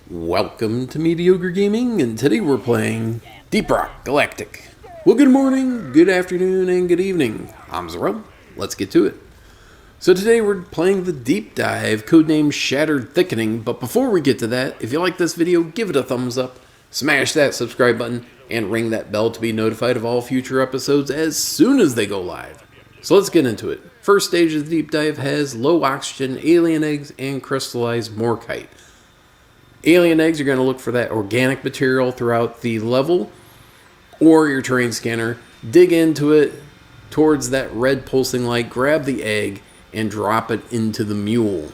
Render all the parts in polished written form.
Welcome to Mediocre Gaming, and today we're playing Deep Rock Galactic. Well, good morning, good afternoon, and good evening. I'm Zero. Let's get to it. So today we're playing the Deep Dive, codenamed Shattered Thickening, but before we get to that, if you like this video, give it a thumbs up, smash that subscribe button, and ring that bell to be notified of all future episodes as soon as they go live. So let's get into it. First stage of the Deep Dive has low oxygen, alien eggs, and crystallized morkite. Alien eggs, you're going to look for that organic material throughout the level or your terrain scanner. Dig into it towards that red pulsing light, grab the egg, and drop it into the mule.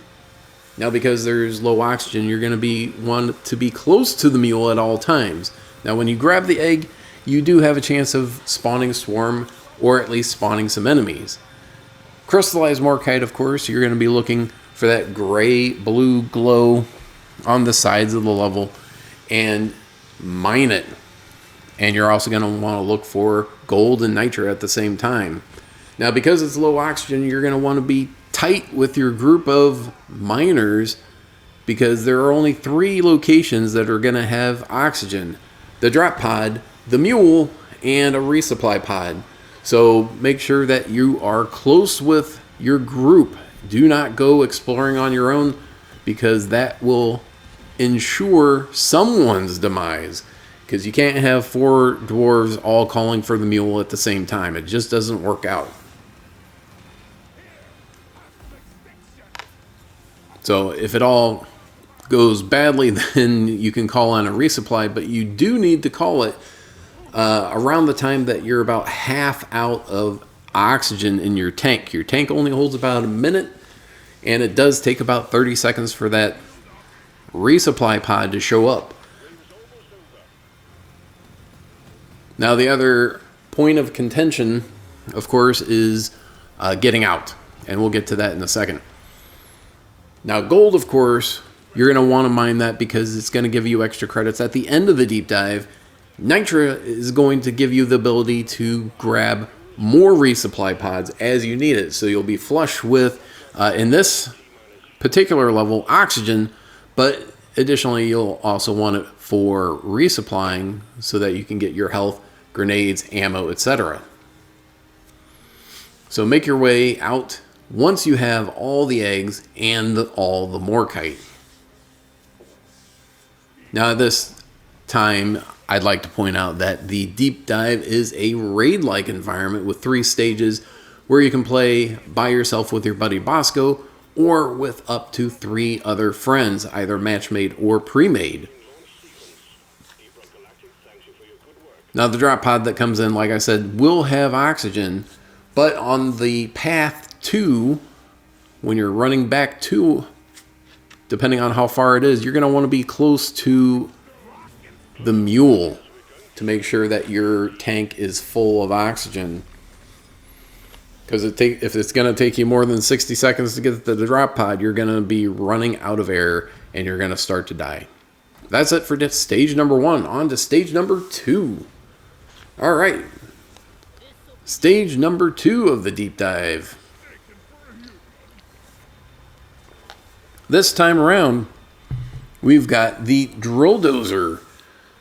Now, because there's low oxygen, you're going to want to be close to the mule at all times. Now, when you grab the egg, you do have a chance of spawning a swarm or at least spawning some enemies. Crystallized morkite, of course, you're going to be looking for that gray-blue glow on the sides of the level and mine it. And you're also going to want to look for gold and nitra at the same time. Now, because it's low oxygen, you're going to want to be tight with your group of miners because there are only 3 locations that are going to have oxygen: the drop pod, the mule, and a resupply pod. So make sure that you are close with your group. Do not go exploring on your own, because that will ensure someone's demise. Because you can't have 4 dwarves all calling for the mule at the same time. It just doesn't work out. So if it all goes badly, then you can call on a resupply, but you do need to call it around the time that you're about half out of oxygen in your tank. Your tank only holds about a minute, and it does take about 30 seconds for that resupply pod to show up. Now, the other point of contention, of course, is getting out, and we'll get to that in a second. Now, gold, of course, you're going to want to mine that because it's going to give you extra credits at the end of the deep dive. Nitra is going to give you the ability to grab more resupply pods as you need it. So you'll be flush with, in this particular level, oxygen, but additionally you'll also want it for resupplying so that you can get your health, grenades, ammo, etc. So make your way out once you have all the eggs and all the morkite. Now, at this time, I'd like to point out that the deep dive is a raid-like environment with 3 stages where you can play by yourself with your buddy Bosco or with up to 3 other friends, either match-made or pre-made. Now, the drop pod that comes in, like I said, will have oxygen, but on the path to, when you're running back to, depending on how far it is, you're going to want to be close to the mule to make sure that your tank is full of oxygen. Because if it's going to take you more than 60 seconds to get to the drop pod, you're going to be running out of air and you're going to start to die. That's it for stage number 1. On to stage number 2. All right. Stage number 2 of the deep dive. This time around, we've got the drill dozer.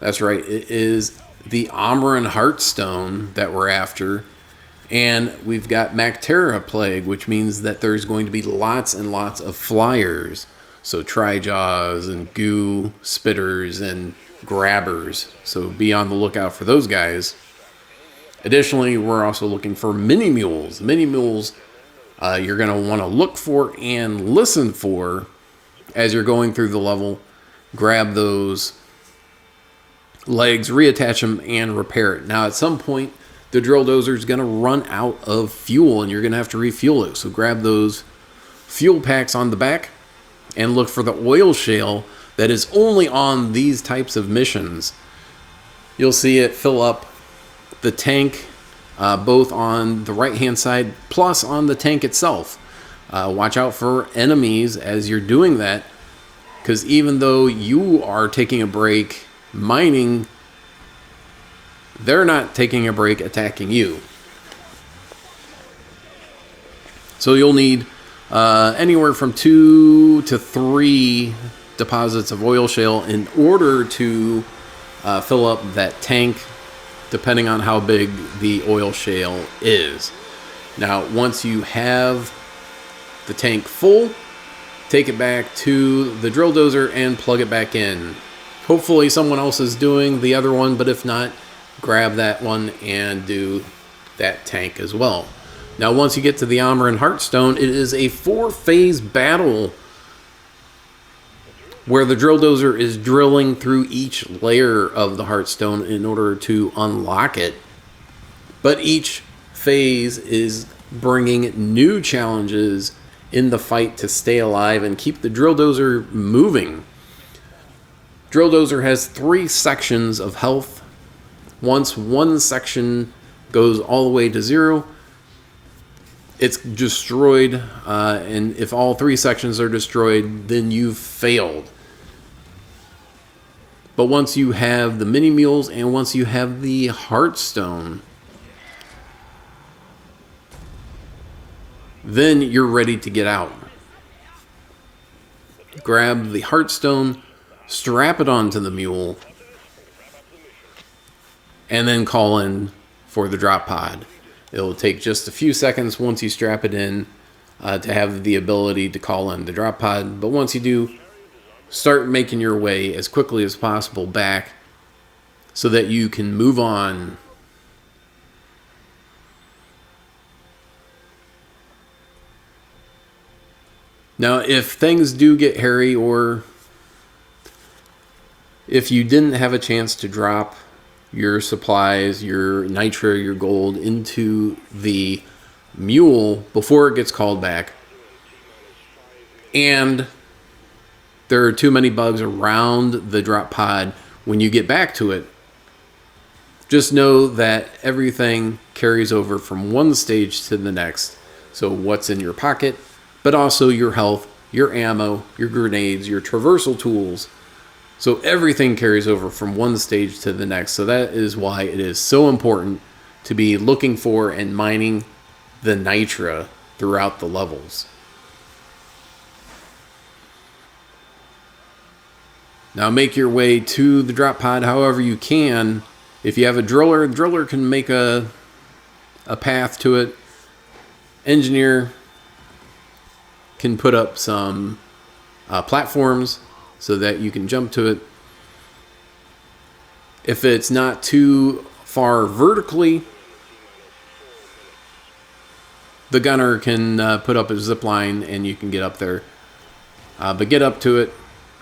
That's right, it is the Amaran Heartstone that we're after. And we've got Mactera Plague, which means that there's going to be lots and lots of flyers. So Trijaws and Goo Spitters and Grabbers. So be on the lookout for those guys. Additionally, we're also looking for mini mules. Mini mules you're going to want to look for and listen for as you're going through the level. Grab those legs, reattach them, and repair it. Now, at some point, the drill dozer is going to run out of fuel, and you're going to have to refuel it. So grab those fuel packs on the back and look for the oil shale that is only on these types of missions. You'll see it fill up the tank, both on the right-hand side, plus on the tank itself. Watch out for enemies as you're doing that, because even though you are taking a break mining, they're not taking a break attacking you. So you'll need anywhere from 2 to 3 deposits of oil shale in order to fill up that tank, depending on how big the oil shale is. Now, once you have the tank full, take it back to the drill dozer and plug it back in. Hopefully someone else is doing the other one, but if not, grab that one and do that tank as well. Now, once you get to the Armor and Heartstone, it is a 4-phase battle where the drill dozer is drilling through each layer of the Heartstone in order to unlock it. But each phase is bringing new challenges in the fight to stay alive and keep the drill dozer moving. Drill dozer has 3 sections of health. Once one section goes all the way to 0, it's destroyed, and if all 3 sections are destroyed, then you've failed. But once you have the mini mules and once you have the Heartstone, then you're ready to get out. Grab the Heartstone, strap it onto the mule, and then call in for the drop pod. It'll take just a few seconds once you strap it in to have the ability to call in the drop pod. But once you do, start making your way as quickly as possible back so that you can move on. Now, if things do get hairy, or if you didn't have a chance to drop your supplies, your nitra, your gold into the mule before it gets called back, and there are too many bugs around the drop pod when you get back to it, just know that everything carries over from one stage to the next. So what's in your pocket, but also your health, your ammo, your grenades, your traversal tools. So everything carries over from one stage to the next. So that is why it is so important to be looking for and mining the nitra throughout the levels. Now make your way to the drop pod however you can. If you have a driller, the driller can make a path to it. Engineer can put up some platforms so that you can jump to it. If it's not too far vertically, the gunner can put up a zip line and you can get up there. But get up to it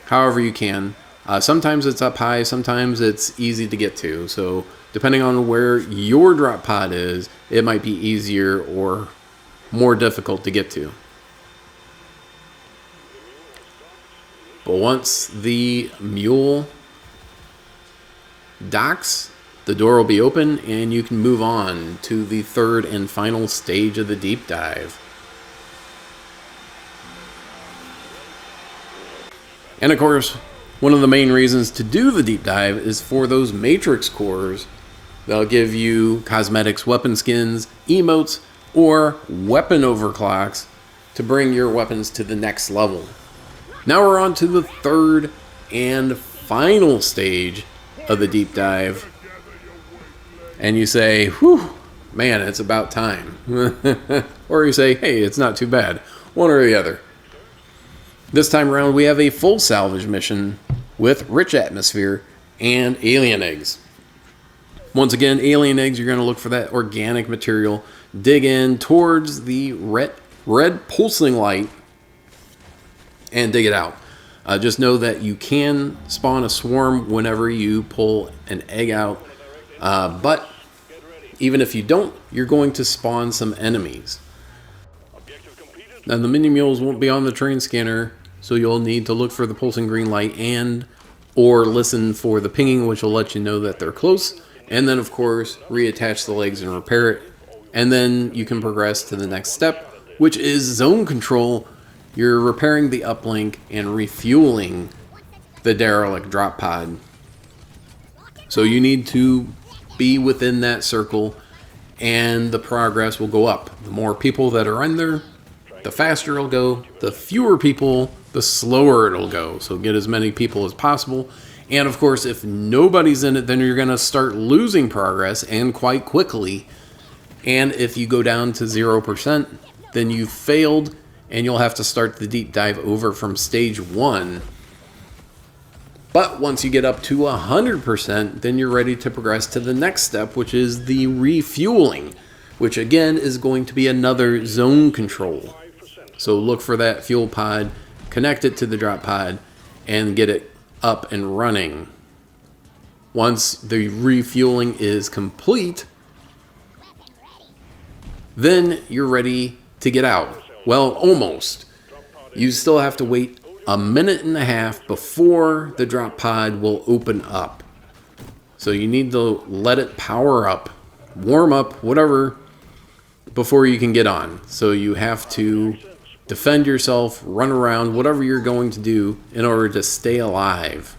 however you can. Sometimes it's up high, sometimes it's easy to get to. So depending on where your drop pod is, it might be easier or more difficult to get to. But once the mule docks, the door will be open and you can move on to the third and final stage of the deep dive. And of course, one of the main reasons to do the deep dive is for those matrix cores. They'll give you cosmetics, weapon skins, emotes, or weapon overclocks to bring your weapons to the next level. Now we're on to the third and final stage of the deep dive. And you say, whew, man, it's about time. Or you say, hey, it's not too bad. One or the other. This time around, we have a full salvage mission with rich atmosphere and alien eggs. Once again, alien eggs, you're going to look for that organic material. Dig in towards the red pulsing light and dig it out. Just know that you can spawn a swarm whenever you pull an egg out. But even if you don't, you're going to spawn some enemies. Now the mini mules won't be on the terrain scanner, so you'll need to look for the pulsing green light and or listen for the pinging, which will let you know that they're close. And then of course, reattach the legs and repair it. And then you can progress to the next step, which is zone control. You're repairing the uplink and refueling the derelict drop pod. So you need to be within that circle and the progress will go up. The more people that are in there, the faster it'll go. The fewer people the slower it'll go. So get as many people as possible. And of course, if nobody's in it, then you're going to start losing progress, and quite quickly. And if you go down to 0%, then you've failed, and you'll have to start the deep dive over from stage 1. But once you get up to 100%, then you're ready to progress to the next step, which is the refueling, which again is going to be another zone control. So look for that fuel pod, connect it to the drop pod, and get it up and running. Once the refueling is complete, then you're ready to get out. Well, almost. You still have to wait a minute and a half before the drop pod will open up. So you need to let it power up, warm up, whatever, before you can get on. So you have to defend yourself, run around, whatever you're going to do in order to stay alive.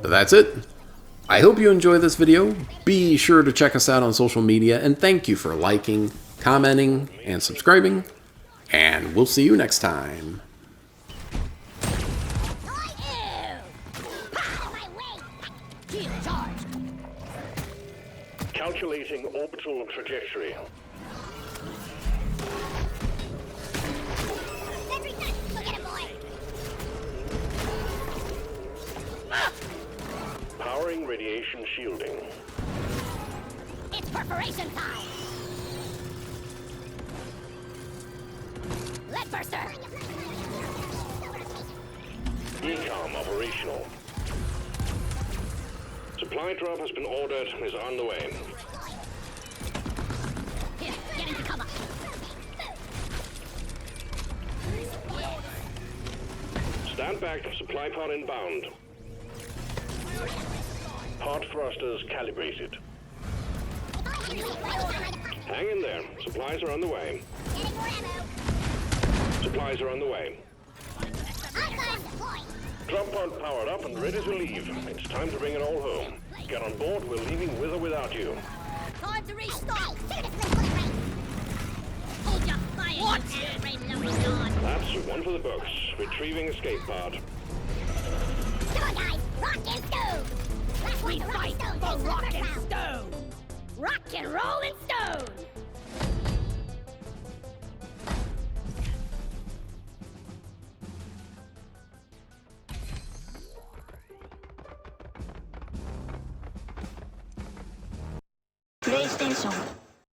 But that's it. I hope you enjoyed this video. Be sure to check us out on social media, and thank you for liking, commenting, and subscribing. And we'll see you next time. Calculating orbital trajectory. Powering radiation shielding. It's perforation time! Lead burster! Ecom operational. Supply drop has been ordered and is on the way. Here, get into cover! Stand back, supply pod inbound. Pod thrusters calibrated. Hang in there, supplies are on the way. Supplies are on the way. Drop pod powered up and ready to leave. It's time to bring it all home. Get on board, we're leaving with or without you. Time to restart! Hold your fire, what? That's one for the books. Retrieving escape pod. Come on, guys! Rock and stone! We fight for rock and stone! Rock and roll and stone! PlayStation